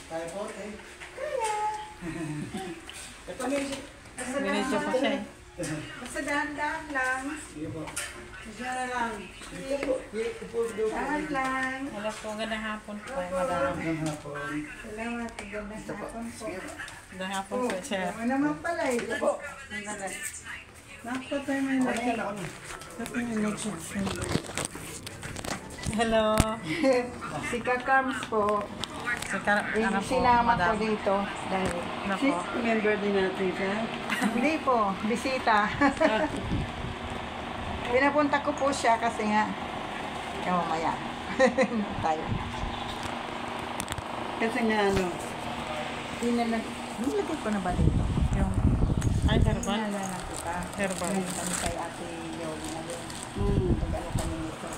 Kaya po, eh. Kaya. Ito may... Binidyo ko siya eh. Basta dahan-dahan lang. Sige po. Diyan na lang. Ito po. Ito po. Dahan lang. Hello po, gandang hapon po. Madam. Ang hapon. Salamat. Gandang Ito po. hapon po. Sige po. Gandang hapon po, sir. Ano naman pala eh. Ito po. Nakapatay mo Ano yan ako na? Hello. Si Kakarms po. Ano po, Sinama ko madam? dito. Dahil Ano po? member din natin siya. Hindi po. Bisita. Pinapunta ko po siya kasi nga mamaya. Tayo. Kasi nga ano. Nilagay ko na ba dito? Yung, ay, herbal. Naalala ko pa. Herbal. Ngayon kami kay Ate Yoli na yun. Pag-ano kami nito.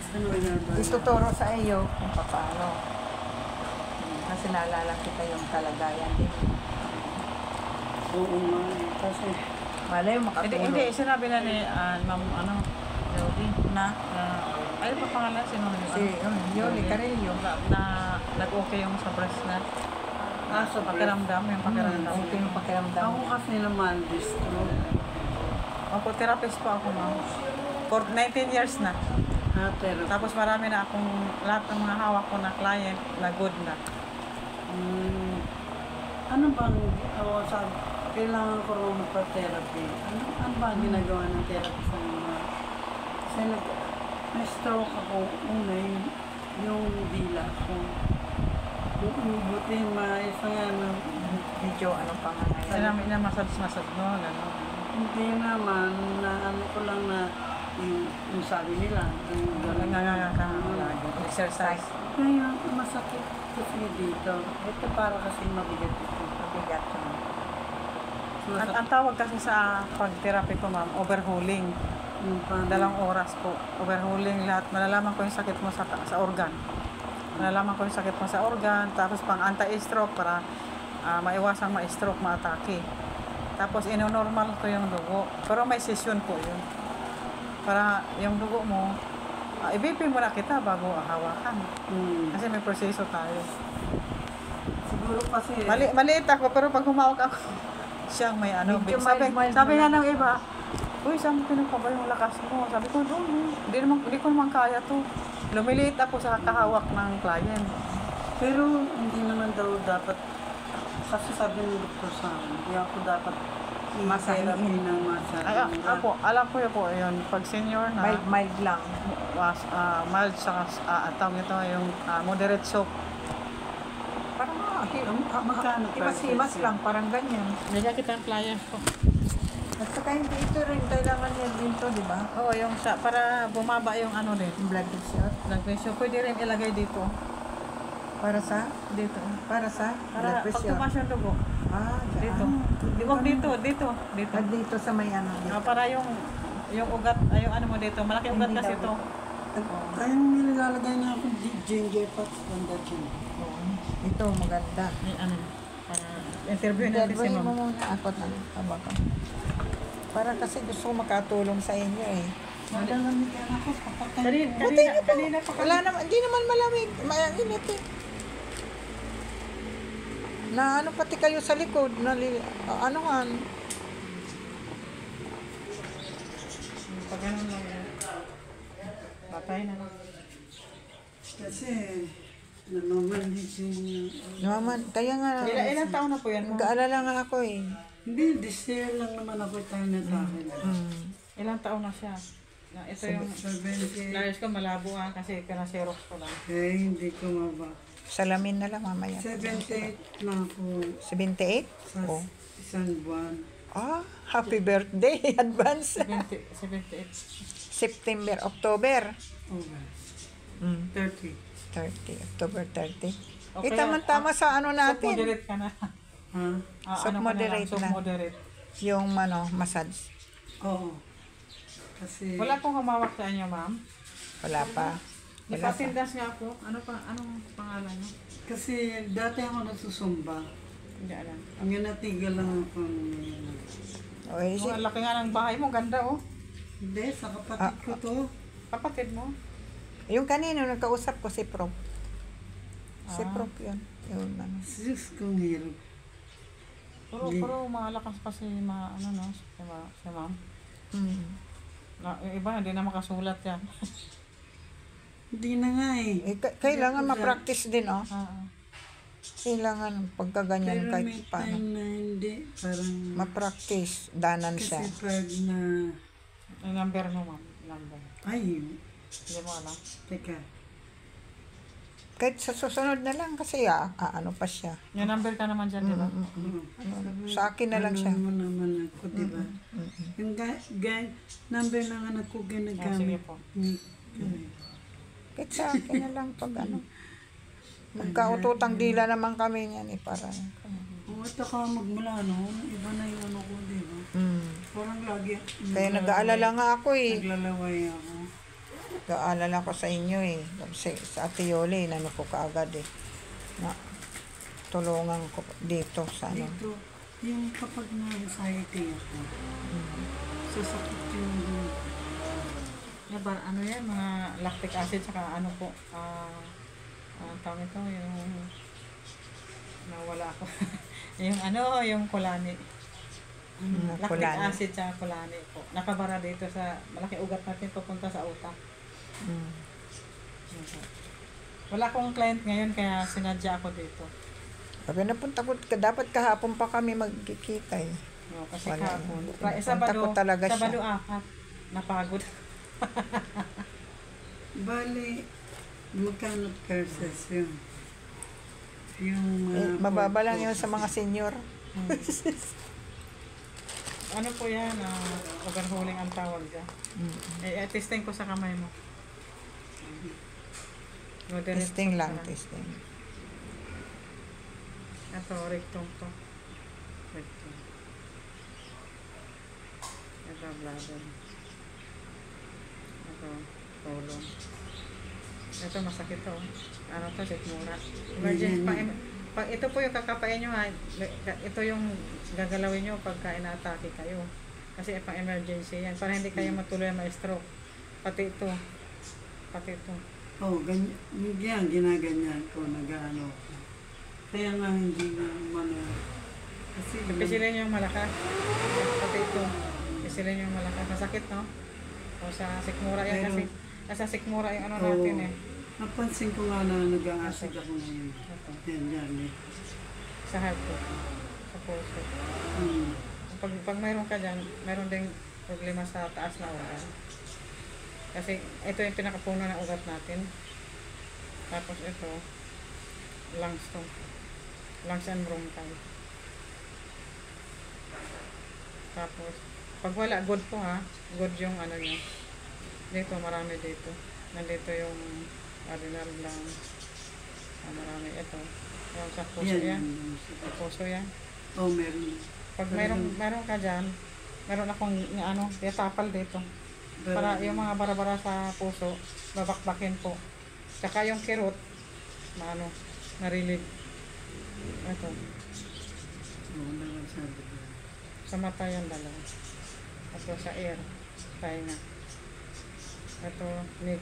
Ano yan ba? Ituturo sa iyo kung paano. Kasi naalala kita yung kalagayan din. Oo nga. Kasi... Malay mo Hindi, makatulong. hindi. Sinabi na ni, ma'am, ano, Jody, Na? ay, pa pangalan, sino? Si Yoli Carrillo. Na nag-okay yung sa breast na. sa Pakiramdam, yung pakiramdam. Okay yung pakiramdam. Ako kasi naman, distro. Ako, therapist po ako, ma'am. For 19 years na. Pero... Tapos marami na akong, lahat ng mga hawak ko na client na good na. ano bang, sabi, kailangan ko rin magpa-therapy. Ano ba ang ginagawa ng therapy sa mga? Kasi na-stroke ako una yung dila ko. Buti maayos nga ng Medyo anong pangalan. Sinabi na massage mo, gano'n. hindi naman, na ano ko lang na yung sabi nila. Yung gano'n. Exercise. Kaya masakit kasi dito. Ito para kasi mabigat ito. Mabigat yun. Ang tawag kasi sa pag-therapy ko, ma'am, overhauling. Dalawang oras po. Overhauling lahat. Malalaman ko yung sakit mo sa organ. Malalaman ko yung sakit mo sa organ. Tapos pang anti-stroke para maiwasang ma-stroke, ma-atake. Tapos ino-normal ko yung dugo. Pero may session po yun. Para yung dugo mo, ibipin muna kita bago hawakan. Kasi may proseso tayo. Siguro kasi... Maliit ako, pero pag humawak ako, siyang may ano. Medyo Sabi mild nga ng iba, uy, saan mo kinuha ba yung lakas mo? Sabi ko, hindi ko naman kaya to. Lumiliit ako sa kahawak ng client. Pero hindi naman daw dapat, kasi sabi ng doktor sa akin, hindi ako dapat therapy ng massage. Ako, alam ko yun po yun. Pag senior na, Mild lang. mild sa tawag nito yung moderate soap. Parang Magkano himas-himas lang. Parang ganyan. Bigyan kita ang client ko. At saka hindi ito rin. Kailangan niya dito, di ba? Oo, yung para bumaba yung ano din. Yung blood pressure. Blood pressure. Pwede rin ilagay dito. Para sa? Dito. Para sa? Para Blood pag pressure. tumas yung dugo. Dito. Huwag dito. Dito. At dito sa may ano. Dito. Para yung ugat, yung ano mo dito. Malaki ugat Hindi kasi daw. ito. Kaya nilalagay niya ako ginger pots on that yun. Ito, maganda. Ay, ano, para interview natin si Interviewin mo ma'am. muna ako na. Tama ka. Para kasi gusto ko makatulong sa inyo eh. Madalamig yan ako, papatay. Kanina pa Wala naman, hindi naman malamig. Mainit eh. Na ano pati kayo sa likod, ano nga, Pag ganun lang yan. Patay na lang. Kasi, namamanhid yung... naman, kaya nga, Ilang taon na po yan, ma'am? nag-aalala nga ako eh. Hindi, this year lang naman ako tayo na sa akin. Ilang taon na siya? Ito yung 70. layers ko malabo kasi pinasirok ko lang. Eh, hindi ko maba. Salamin na lang mamaya. 78 na ako 78? sa Oh. isang buwan. Ah, happy birthday, advance. 78. September, October. Okay. 30. 30, October 30. Okay, Tama-tama sa ano natin. Moderate ka na. Ha? Submoderate na. Submoderate. Yung massage. Oo. Kasi... Wala pong humawak sa inyo, ma'am. Wala pa. Wala pa. Ipatindas nga po. Anong pangalan niyo? Kasi dati ako nagsusumba. Hindi alam. Ang natigil lang ako. Okay, Oh, laki nga ng bahay mo. Ganda, oh. Hindi, sa kapatid ko to. Kapatid mo. Yung kanino nagkausap ko si Prof. Si Ah. Prof yun. Yun, ano. Sus, kung hirap. Pero malakas pa si si ma'am. Mm. Yung iba, hindi na makasulat yan. Hindi na nga eh. Kailangan ma-practice din, oh. Kailangan pagkaganyan Pero kahit may paano. time na hindi. Parang, Ma-practice. Danan siya. kasi pag na, Yung number mo, ma'am. Number. ay, Hindi mo alam. teka. Kahit sa susunod na lang kasi ano pa siya. Yung number ka naman dyan, di ba? Sa akin na lang siya. Ano mo naman ako, di ba? Yung number ng anak ko Sige ginagamit. po. Kahit sa akin na lang pag ano. Magkaututang dila naman kami niyan para. Kung ito ka magmula, no? Iba na yung ano ko, di ba? Parang lagi. Kaya nag-aalala nga ako eh. Naglalaway ako. Nag-aalala ko sa inyo eh. Sa Ate Yoli, inano ko kaagad eh. Na, tulungan ko dito sa ano. Dito, yung kapag na-anxiety ako, sasakit yung Yan ba, ano yan, mga lactic acid, saka ano po, ang tawag ito, yung, nawala ako. yung kulani. Lactic Kulani. acid sa kulani po. Nakabara dito sa, malaki ugat natin papunta sa utak. Wala akong client ngayon, kaya sinadya ako dito. Sabi napunta ko, dapat kahapon pa kami magkikita eh. No, kasi Wala. kahapon. Punta ko talaga siya. Sabado 4, napagod. bali, magkano curses yun? Yung Mababa lang yun sa mga senior. Ano po yan, overhauling ang tawag dyan. Testing ko sa kamay mo. Moderate Testing lang, lang. testing. Ito, rectum to. Rectum. Ito, bladder. Ito, colon. Ito, masakit to. Ano to, sikmura. Emergency, pag ito po yung kakapain nyo ha, ito yung gagalawin nyo pagka ina-atake kayo. Kasi pang emergency yan. Para hindi kayo matuloy ma-stroke. Pati ito. Pati ito. Yan, ginaganyan ko, nag-ano ko. Kaya nga hindi na kasi Pisilin yung malakas. Pati ito. Pisilin yung malakas. Masakit, no? O sa sikmura yan kasi. Sa sikmura yung ano natin eh. Napansin ko nga na nag-aasig ako ngayon. Yan eh. Sa heart po. Sa puso. Pag mayroon ka dyan, mayroon ding problema sa taas na ugat. Kasi ito yung pinakapuno ng ugat natin. Tapos ito, lungs to. Lungs and bronchi. Tapos, pag wala, good po ha. Good yung ano nyo. Dito, marami dito. Nandito yung adrenal glands. Marami ito. Yung sa puso yan. Sa puso yan. Meron. Pag mayroon ka dyan, meron akong tapal dito. Para yung mga bara-bara sa puso, babakbakin po. Tsaka yung kirot, na-relieve. Ito. Sa mata yan dalawa. Ito sa ear, tainga. Ito, neck.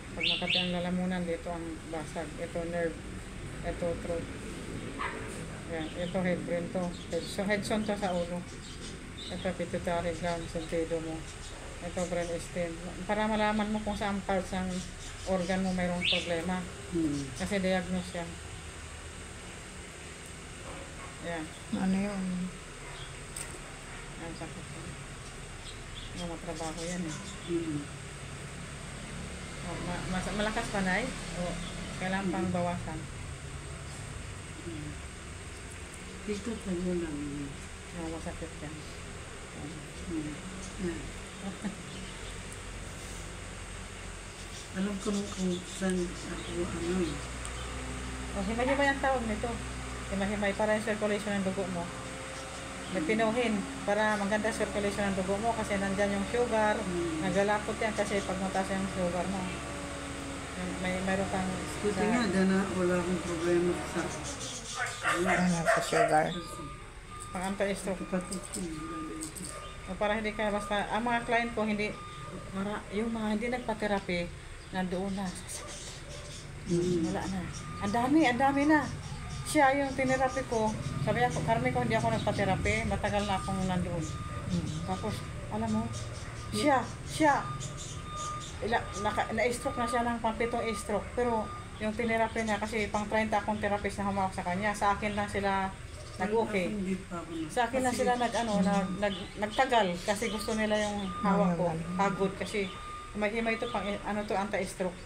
Pag makati ang lalamunan, dito ang basag. Ito nerve. Ito throat. Yan. Ito head brain to. So headson to sa ulo. Ito pituitary gland, sentido mo. Ito brain stem. Para malaman mo kung saan parts ng organ mo mayroong problema. Kasi diagnose yan. Yan. Ano yun? Ang sakit ko. Mga trabaho yan eh. Malakas pa na o kailangan pang bawasan. Dito tayo lang. Masakit yan. Alam ko nung kung saan ako Himay-himay ang tawag nito. Himay-himay para yung circulation ng dugo mo. Nagpinuhin para maganda circulation ng dugo mo kasi nandyan yung sugar. Naglalapot yan kasi pag mataas yung sugar mo. Mayroon kang... Buti nga, na wala akong problema sa Sa sugar. Pang anti-stroke. kapatid ko. O para hindi ka basta... Ang mga client ko hindi... yung mga hindi nagpa-therapy, nandoon na. Wala na. Ang dami na. Siya yung tinerapi ko. Sabi ako, Carmen ko, hindi ako nagpa-therapy. Matagal na akong nandoon. Tapos, alam mo, siya, na-stroke na siya ng pang-pitong stroke. Pero, yung tinerapi niya, kasi pang 30 akong therapist na humawak sa kanya. Sa akin lang sila nag-okay. Sa akin lang sila nagtagal kasi gusto nila yung hawak ko. Pagod kasi himay to pang anti-stroke.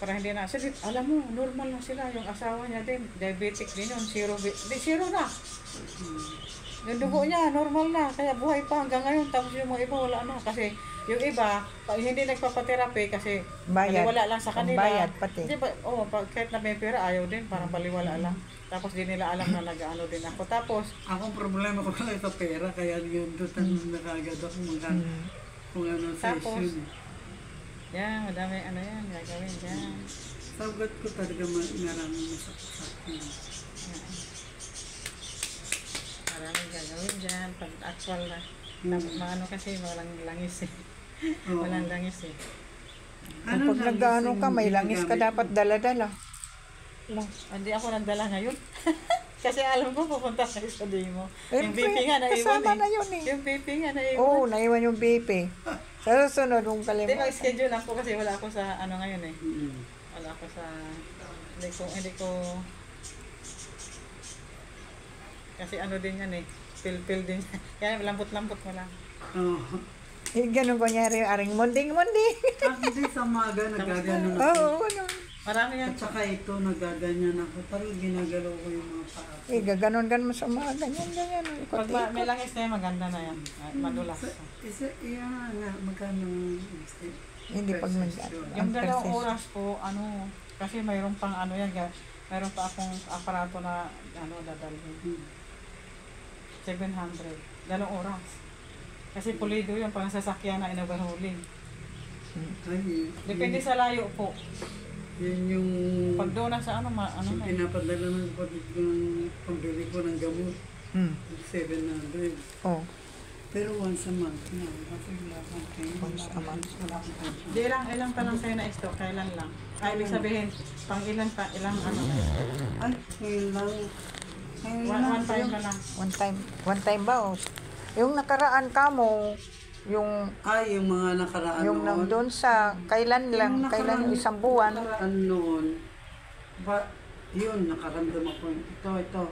Para hindi na. Kasi alam mo, normal na sila. Yung asawa niya din, diabetic din yun. Zero na. Yung dugo niya, normal na. Kaya buhay pa hanggang ngayon. Tapos yung mga iba, wala na. Kasi yung iba, hindi nagpapaterapi kasi baliwala lang sa kanila. Bayad pati. Hindi, kahit na may pera, ayaw din. Parang baliwala lang. Tapos di nila alam na nag-ano din ako. Tapos, Ako problema ko lang ito pera, kaya yun doon nakagad ako kung ano sa Tapos, issue. yan, madami yan, gagawin yan. Sagot ko talaga maraming masakit. Maraming gagawin dyan, pag actual na. Maano kasi, walang langis eh. Oo. Walang langis eh. Kapag nag-ano ka, may langis ka dapat dala-dala. Hindi ako nagdala ngayon. Kasi alam ko pupunta kayo sa demo. Yung Siyempre, BP nga naiwan kasama eh. na yun eh. Yung BP nga naiwan. Oo, naiwan yung BP. Sa susunod, kung Hindi, kalimutan. mag-schedule ako kasi wala ako sa ano ngayon eh. Wala ako sa... Hindi ko... Kasi ano din yan eh. Pil din. Kaya lambot-lambot mo lang. Oo. Ganun kunyari, aring munding-munding. Hindi sa maga, nagagano na Oo, ako. ano. Marami yan. At saka ito, nagaganyan ako. Parang ginagalaw ko yung mga paa. Gaganon mo sa mga ganyan. Pag may langis na yan, maganda na yan. Madulas. Iya nga, magkano Hindi pag Yung 2 oras po, kasi mayroon pang mayroon pa akong aparato na dadalhin. 700. 2 oras. Kasi pulido yun, pang sasakyan na in-overhauling. Depende sa layo po. Yun yung... Pag doon na sa yung na. pinapadala ng pambili ko ng gamot. 700. Oh, Pero once a month na. Kasi wala kang pay. Once a month. Wala kang pension. Di ilang pa lang sa'yo na stock, kailan lang. Ibig sabihin, pang ilang Ay, ngayon lang. One time na lang. one time ba? Oh? Yung nakaraan ka mo, yung Ay, yung mga nakaraan yung noon. nandun sa kailan lang, kailan yung isang buwan. Nakaraan noon. Yun, nakaramdam ako. Ito.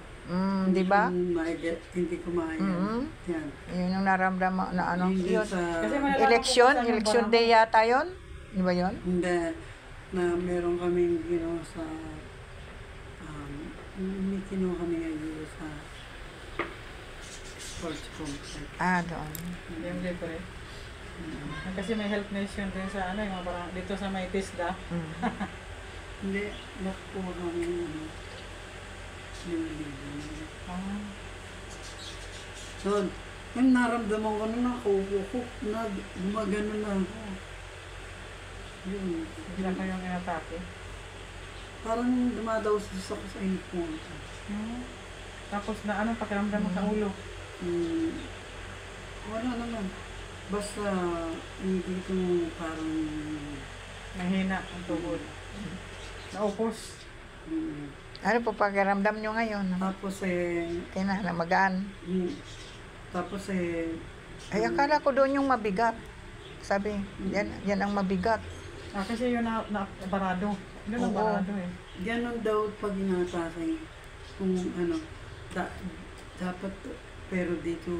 Di ba? Hindi ko maayos. Yan. Yun yung naramdaman na ano. Hindi Yun. sa... Kasi malalaman ko Election kung saan yung election barang- day yata yun? Di ba yun? Hindi. Na meron kaming ginawa sa... may kinuha kami ngayon sa... sports complex. Doon. Yung libre. Kasi may health nation din sa yung mga parang dito sa may TISDA. Hindi, nakuha kami Doon. Yung naramdaman ko na nakaupo ko, gumagano na ako. Yun. Bigla ko yung inatake. Parang dumadaw sa inipon. Tapos na pakiramdam mo sa ulo. Wala naman. Basta hindi ko parang... Nahina ang tuhod. Naupos. Ano po pakiramdam nyo ngayon? Tapos Kinalamagaan. tapos Ay, akala ko doon yung mabigat. Sabi, yan ang mabigat. Kasi yun na barado. Yun ang Oo. barado eh. ganon daw pag inatake. Kung dapat, pero dito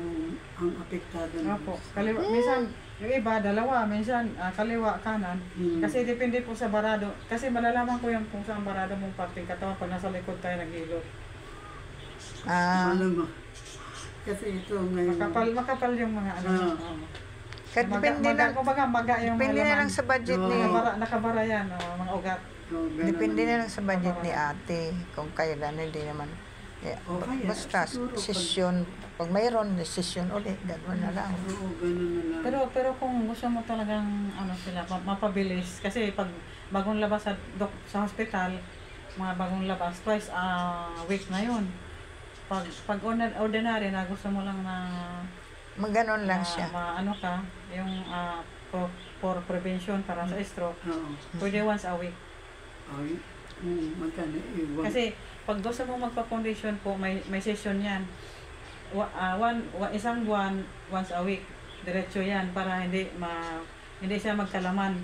ang apektado na. Opo. Minsan, yung iba, dalawa. Minsan, kaliwa, kanan. Kasi depende po sa barado. Kasi malalaman ko yung kung saan barado mong parting katawan pag nasa likod tayo nag-hilot. Alam mo. Kasi ito ngayon. Makapal yung mga Depende lang. Kumbaga, maga yung Depende na lang sa budget ni... nakabara yan, mga ugat. Depende na lang sa budget ni ate. Kung kailan, hindi naman. Basta, session. Pag mayroon, session ulit. Gano'n na lang. Oo, gano'n na lang. Pero kung gusto mo talagang mapabilis, kasi pag bagong labas sa hospital, mga bagong labas, twice a week na yun. Pag ordinary na gusto mo lang na Maganon lang siya. yung for prevention para sa stroke. Oo. Pwede once a week. Ay, magkano? Kasi pag gusto mo magpa-condition po, may session yan. Isang buwan, once a week. Diretso yan para hindi siya magkalaman.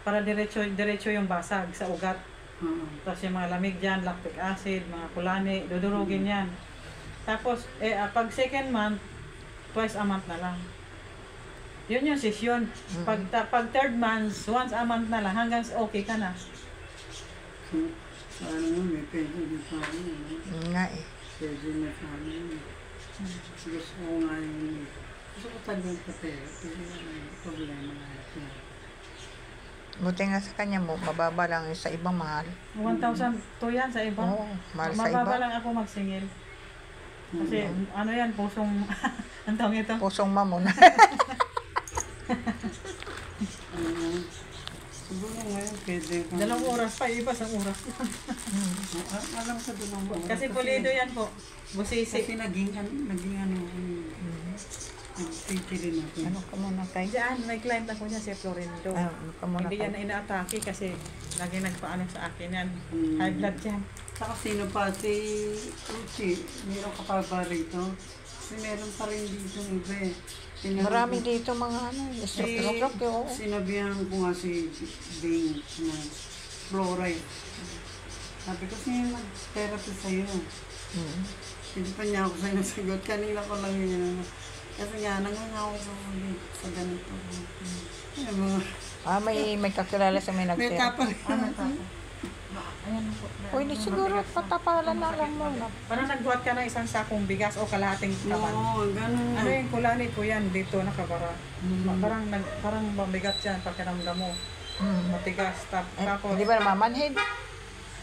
Para diretso yung basag sa ugat. Tapos yung mga lamig dyan, lactic acid, mga kulani, dudurugin yan. Tapos, pag second month, twice a month na lang. Yun yung session. Pag third month, once a month na lang, hanggang okay ka na. Sana nga, may pwede na sa amin. Nga eh. Pwede na sa amin. Gusto ko nga yun. Gusto ko talagang pa-therapy. Problema na ito. Buti nga sa kanya mo, mababa lang yung sa ibang mahal. 1,000 to yan sa iba. Oo, mahal sa Mababa iba. lang ako magsingil. Kasi ano yan, pusong, ang tawag ito? Pusong mamon. Siguro ngayon, pwede ka. 2 oras pa, iba sa oras. Alam ko doon ang Kasi pulido yan po. Busisi. Kasi naging ano, nagtitirin ako. Ano ka muna kay? Diyan, may client ako niya, si Florindo. Ano ka muna Hindi kay? yan na inaatake kasi lagi nagpaano sa akin yan. High blood yan. Saka sino pa si Uchi, meron ka pa ba rito? Kasi meron pa rin dito iba eh. Marami dito mga ano, stroke oo. Sinabihan ko nga si Bing na fluoride. Sabi ko, sino mag-therapy sa'yo? Hindi pa niya ako sa'yo nasagot. Kanina ko lang yun. Kasi nga, nangangaw ko ulit sa ganito. Ay, mga... May kakilala sa may May nagtira. tapal. Ayan po. Pwede siguro patapalan na lang muna. Parang nagbuhat ka ng isang sakong bigas o kalahating taban. Oo, ganun nga. Ano yung kulani po yan dito nakabara. Parang mabigat yan pakiramdam mo. Matigas. Tapos, Hindi ba namamanhid?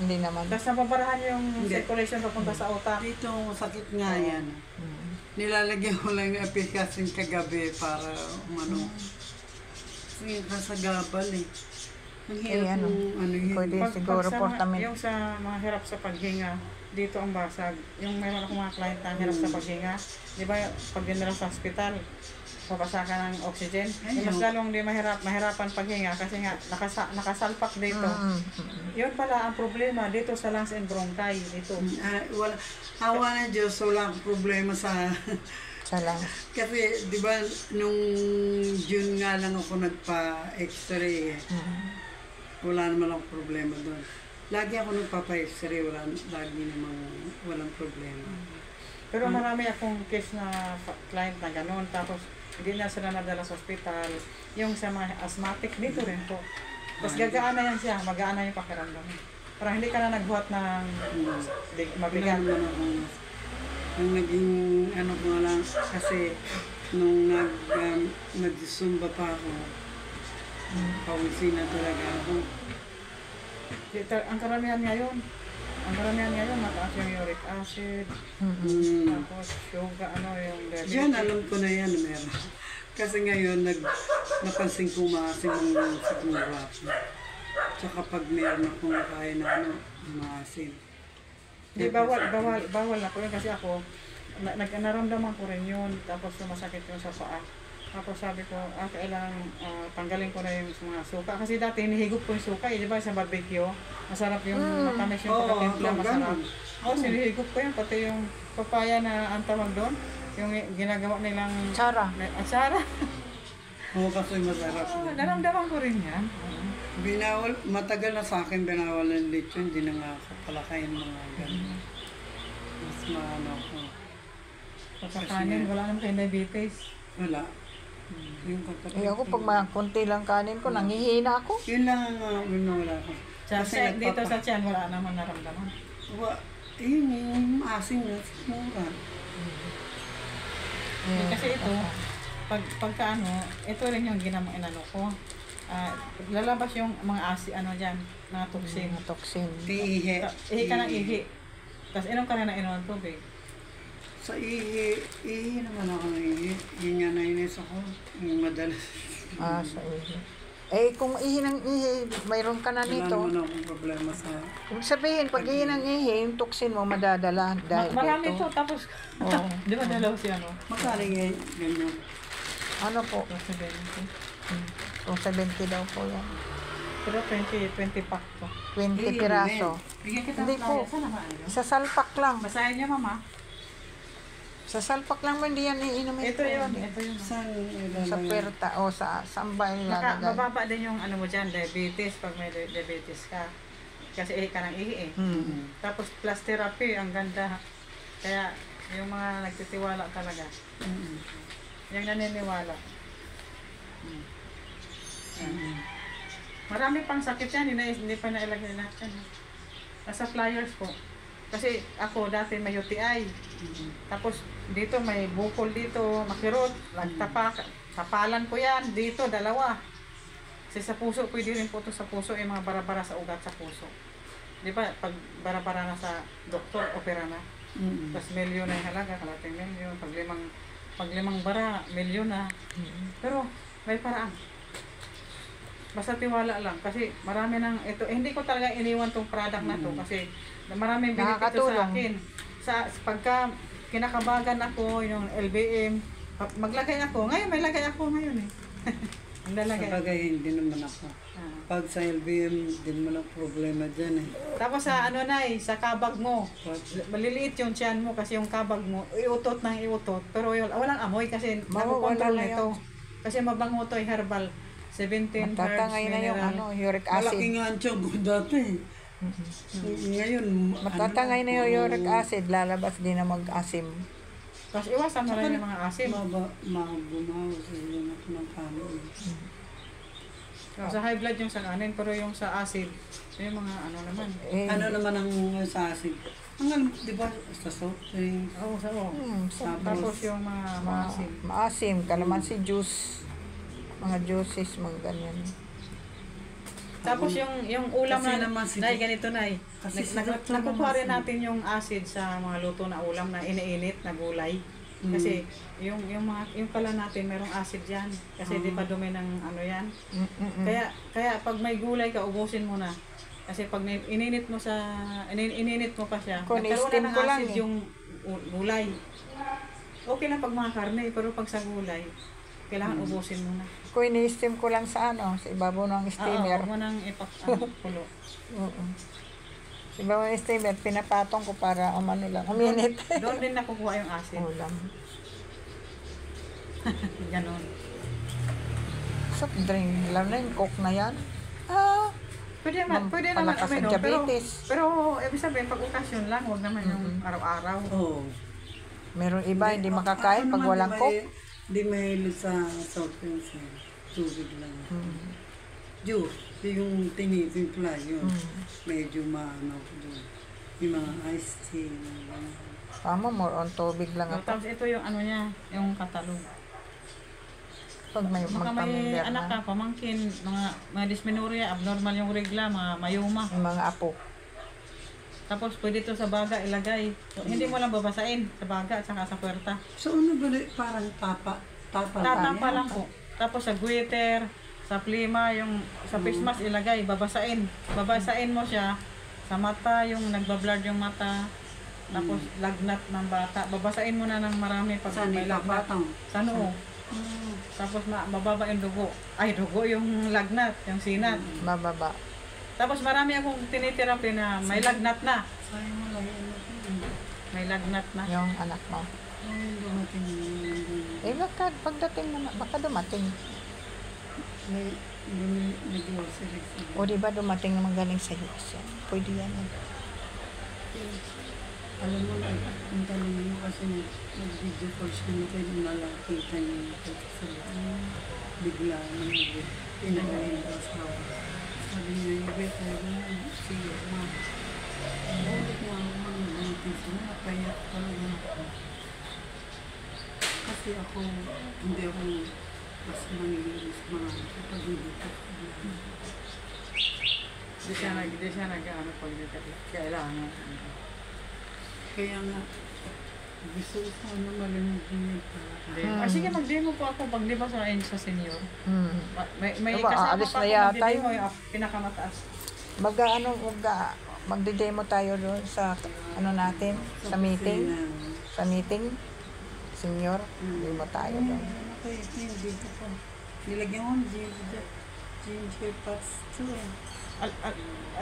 Hindi naman. tapos nababarahan yung Hindi. circulation papunta sa utak. Dito, sakit nga yan. Nilalagyan ko lang yung application kagabi para umano. Kasi kasagabal eh. Ang hirap ano, yung ano yun. pwede. Siguro portament. Yung sa mga hirap sa paghinga, dito ang basag. Yung mayroon akong mga client na hirap sa paghinga, di ba pag dinala sa hospital, papasa ka ng oxygen. Yung mas lalong di mahirapan paghinga kasi nga nakasalpak dito. Yun pala ang problema dito sa lungs and bronchi dito. Wala, hawa na Diyos, wala akong problema sa... Sa lang. Kasi, di ba, nung June nga lang ako nagpa-x-ray eh. Wala naman akong problema doon. Lagi ako nagpapa-x-ray, lagi namang walang problema. Pero marami akong case na client na gano'n, tapos hindi na sila nadala sa hospital. Yung sa mga asthmatic, dito rin po. Tapos gagaan na yan siya, magaan na yung pakiramdam. Parang hindi ka na nagbuhat ng mabigat. Wala naman akong... Ang naging ano ko nga lang, kasi nung nag-zumba pa ako, pawisin na talaga ako. Ang karamihan ngayon, mataas yung uric acid, tapos sugar, yung diabetes. Diyan, alam ko na yan, meron. Kasi ngayon, napansin ko maasim ang siguro ako. Tsaka pag meron akong kaya na maasim. Di, bawal ako yun kasi ako, naramdaman ko rin yun, tapos sumasakit yun sa paa. Tapos sabi ko, kailangan tanggalin ko na yung mga suka. Kasi dati hinihigop ko yung suka, di ba sa barbecue, masarap yung matamis yung pagkatimpla, masarap. Sinihigop ko yun, pati yung papaya na ang tawag doon, yung ginagawa nilang... Tsara. Atsara. Oo, kasi masarap. Naramdaman ko rin yan. Binawal, matagal na sa akin binawal ng lechon, hindi na nga ako palakayin mga ganun. Mas maano ko. Sa kanin, wala naman kayo diabetes. Wala. Yung kapatid. Ako pag konti lang kanin ko, nangihina ako. Yun lang ang wala ko. Dito sa tiyan, wala naman naramdaman. Yun yung asin na sigura. Kasi ito, pagka ito rin yung inano ko. Lalabas yung mga dyan, mga toxin. Toxin. Ihi. Ihi ka ng ihi. Tapos inom ka na ng inom ng tubig. Sa ihi naman ako ng ihi. Yun nga nainis ako. Yung madalas. Sa ihi. Kung ihi ng ihi, mayroon ka na Wala nito. naman akong problema sa... Ibig sabihin, pag ihi ng ihi, yung toxin mo madadala dahil Marami dito. ito, tapos, di ba dalaw siya, no? Magkali ganyan. Ano po? Kung 70 daw po yan. Pero 20 pack to. 20 piraso. Bigyan kita Hindi ng po. flyer. Saan naman? Sa salpak lang. Basahin niyo, mama. Sa salpak lang mo, hindi yan iinumin. Ito yun. Ito yun. Saan Sa puwerta o sa sambay ilalagay. Mababa din yung ano mo dyan, diabetes, pag may diabetes ka. Kasi ihi ka ng ihi eh. Tapos plus therapy, ang ganda. Kaya yung mga nagtitiwala talaga. Yung naniniwala. Marami pang sakit yan, hindi pa nailagay natin. Nasa flyers po. Kasi ako dati may UTI. Tapos dito may bukol dito, makirot, lagtapak, kapalan ko yan, dito dalawa. Kasi sa puso, pwede rin po ito sa puso, yung mga bara-bara sa ugat sa puso. Di ba, pag bara-bara na sa doktor, opera na. Tapos milyon na yung halaga, kalating milyon. Pag limang bara, milyon na. Pero may paraan. Basta tiwala lang kasi marami nang ito hindi ko talaga iniwan tong product na to kasi maraming benefito sa akin. Pagka kinakabagan ako yung LBM, maglagay ako. Ngayon may lagay ako ngayon eh. Ang lalagay. Sa bagay, hindi naman ako. Pag sa LBM, hindi naman ako problema dyan eh. Tapos sa ano na sa kabag mo, maliliit yung tiyan mo kasi yung kabag mo, iutot ng iutot. Pero walang amoy kasi nakukontrol nito. Kasi mabango to herbal. 17 Matatangay na yung uric acid. Malaki nga ang tiyan ko dati. Ngayon, Matatangay na yung uric acid, lalabas din na mag-asim. Tapos iwasan mo lang yung mga asim. Mabumaw sa iyo na ng kanin. Sa high blood yung sa kanin, pero yung sa acid, yung mga ano naman. Ano naman ang sa acid? Ang di ba, sa soft drinks? Oo, tapos yung mga maasim. Maasim, kalamansi juice. Mga juices, mga ganyan. Tapos yung ulam Kasi na, naman si- Nay, ganito Nay. Kasi Nakukuha rin natin yung acid sa mga luto na ulam na iniinit na gulay. Kasi yung pala natin merong acid diyan kasi di pa dumi ng ano yan. Kaya pag may gulay ka ubusin mo na. Kasi pag ininit mo pa siya, Kung nagkaroon i-steam na ng ko lang acid yung gulay. Okay lang pag mga karne, pero pag sa gulay, kailangan ubusin mo na. Kung ini-steam ko lang sa sa ibabaw ng steamer. Oo, mo nang pulo. Oo. Sa ibabaw ng steamer, pinapatong ko para lang, uminit. Doon din nakukuha yung acid. Ulam. Ganon. Soft drink, alam na yung coke na yan. Pwede naman Palakas ang uminom, diabetes. pero ibig sabihin, pag okasyon lang, huwag naman yung araw-araw. Oo. Meron iba, hindi makakain pag walang coke. Hindi mahilig sa soft drinks eh. Tubig lang. Juice, yung tinitimpla yun. Medyo maano ko doon. Yung mga iced tea. Tama, more on tubig lang So, ako. tapos ito yung ano niya, yung katalog. Pag may Baka may magpamilya anak na, ka, pamangkin, mga dysmenorrhea, abnormal yung regla, mga mayuma. yung mga apo. Tapos pwede ito sa baga ilagay. So, hindi mo lang babasain sa baga at saka sa puwerta. So ano ba parang tapa Tatapa lang po. Tapos sa guiter, sa plima, yung sa face mask ilagay, babasain. Babasain mo siya sa mata, yung nagbablard yung mata. Tapos lagnat ng bata. Babasain mo na ng marami pag Saan may lagnat. ipapatong? Sa noo. Tapos mababa yung dugo. Ay, dugo yung lagnat, yung sinat. Bababa. Tapos marami akong tinitherapy na may lagnat na. Sayang mo lang yun. May lagnat na. Yung anak mo. Ay, dumating yun. Pagdating mo na, baka dumating. May grocery. O di ba dumating naman galing sa US yan? Pwede yan. Alam mo lang, ang galing mo kasi nag-video call siya na kayo nalakita niya sa bigla na pinagaling ko sa sabi niya, ibe tayo siya, ma'am. Bakit nga ako mag-buntis na, kaya talaga ako. Kasi ako, hindi ako mas manilinis mga kapag hindi ko. Di siya nag-ano pag kailangan. Kaya nga, gusto ko sana malimutin niya pala. Sige, mag-demo po ako pag di ba sa senior. May Diba, kasama aalis pa na ako yata mag-demo yung pinakamataas. Magde-demo tayo doon sa natin, sa meeting. Sa meeting, senior, demo tayo doon. Okay, hindi ko pa. Nilagyan ko ng ginger pots too.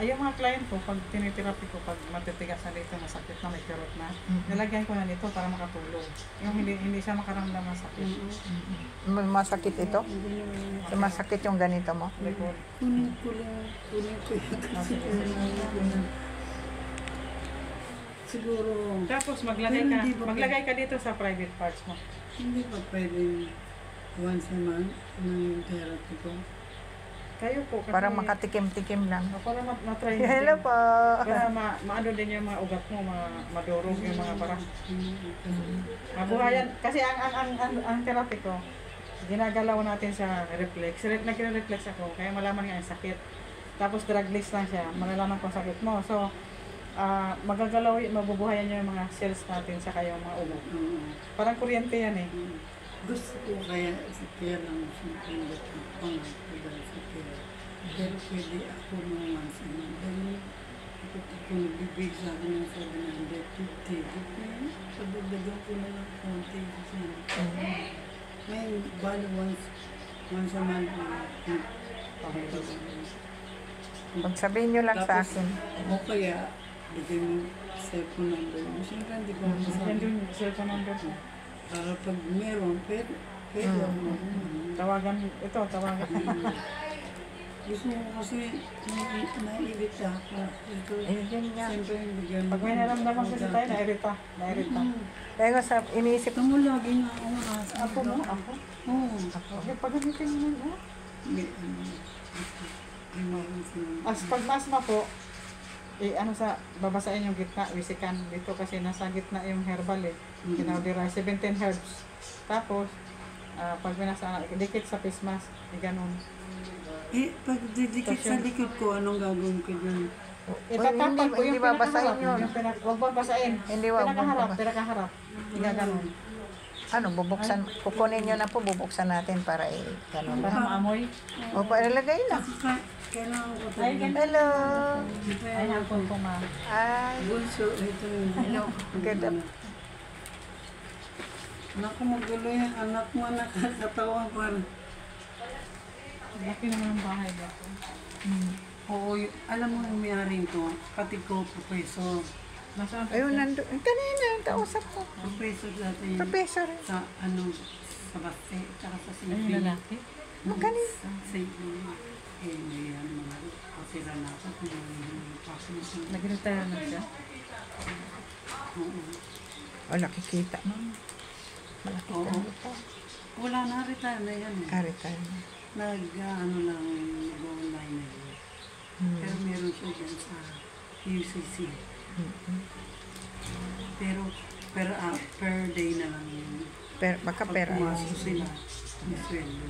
Yung mga client ko, pag tinitherapy ko, pag matitigas na dito, masakit na, may kirot na, nilagyan ko na nito para makatulong. Yung hindi siya makaramdam ng sakit. Masakit ito? Masakit yung ganito mo? Likod. Kunin ko yan kasi siguro Tapos Pero hindi ba- maglagay ka dito sa private parts mo. hindi pa pwedeng once a month ng therapy ko. Kayo po, kasi... Parang makatikim-tikim lang. Para matry nyo Hello din. po. Para maano din yung mga ugat mo, madurog yung mga parang mabuhayan. Kasi ang therapy ko, ginagalaw natin sa reflex. Nagre-reflex ako, kaya malaman nga ang sakit. Tapos drugless lang siya, malalaman kung sakit mo. So, magagalaw, mabubuhayan niyo yung mga cells natin sa kayong mga ugat. Parang kuryente yan eh. Gusto ko kaya lang sumpundat ng pangalaman sa pera. Pero pwede ako ng once a month. Dahil kung nagbibig sa akin ng 750, pagdagdagan ko na lang konti kasi ngayon, bali once a month. Pagsabihin nyo lang sa akin. O kaya, bigay mo cellphone number mo. Siyempre, hindi ko Yan masabi. yung cellphone number mo. Para pag meron, pwede ako mag-uman. Tawagan Gusto ko kasi nairita ako. Ito, Yun nga. siyempre, bigyan Pag may naramdaman kasi tayo, nairita. Kaya nga sa iniisip Ito mo lagi na oras. Ako mo? Ako? Oo. Okay, pagamitin mo mo. May meron silang- As pag asma po, babasain yung gitna, wisikan. Dito kasi nasa gitna yung herbal eh. Kinaudiray, 17 herbs. Tapos, pag binasa, dikit sa face mask, ganun. pag didikit sa likod ko, anong gagawin ko dyan? Itatapag ko hindi yung babasahin pinakaharap. yun. Huwag babasain. Hindi, wag babasahin. Pinakaharap. Ganun. Ano, bubuksan, kukunin nyo na po, bubuksan natin para gano'n. Para maamoy. O, ilagay na. Kailangan ko Ay, talaga. Hello. Ay, hapon po ma. Ay, Bunso, ito yung hello. Ganda. Naku, magulo yung anak mo, nakakatawa parang. Laki naman ang bahay dito. Oo, alam mo yung may-aring ko, pati ko, professor. Nasaan po? Ayun, nandun. Kanina, kausap ko. Professor dati Professor. sa sa Baste, tsaka sa Ay, yung Singapore. lalaki. Kanina. Sa may mga kasira na ako, kung may pasok. Nag-retire na siya. Oo. O, nakikita mo. Malaki Oo. ka nito. Wala na, retire na yan. Ari tayo. Nag-ano lang, nag-online na yun. Pero meron siya dyan sa UCC. Pero per day na lang yun. Baka Pag pera. pumasok sila, may sweldo.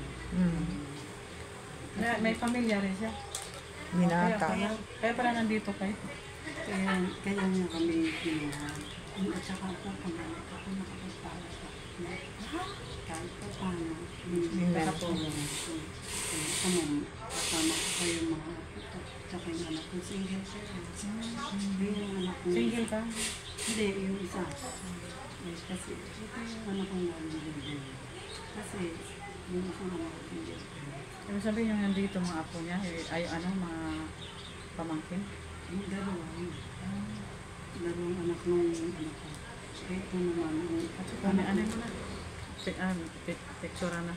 May pamilya rin siya. Binata. Kaya pala nandito kayo. Kaya nga kami kinuha. At saka po, pag ako nakapagpala sa kahit pa paano, nakapulong ko. Kasama ko pa yung mga apo, tsaka yung anak ko, single siya. Yung anak ko, Single ka? hindi, yung isa. Kasi ito yung anak ko galing din. Kasi yung isang anak ko single. Ibig sabihin yung nandito mga apo niya, ay mga pamangkin? Yung dalawa yun. Dalawang anak nung anak ko. Ito naman, yung Ano mo na? Picture na.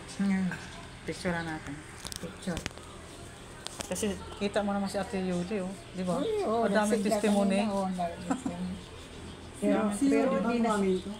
Picture natin. Picture. Kasi kita mo naman si Ate Yuli, oh. Di ba? Oo, Madaming testimony. Pero Sino hindi ba na, mami ko?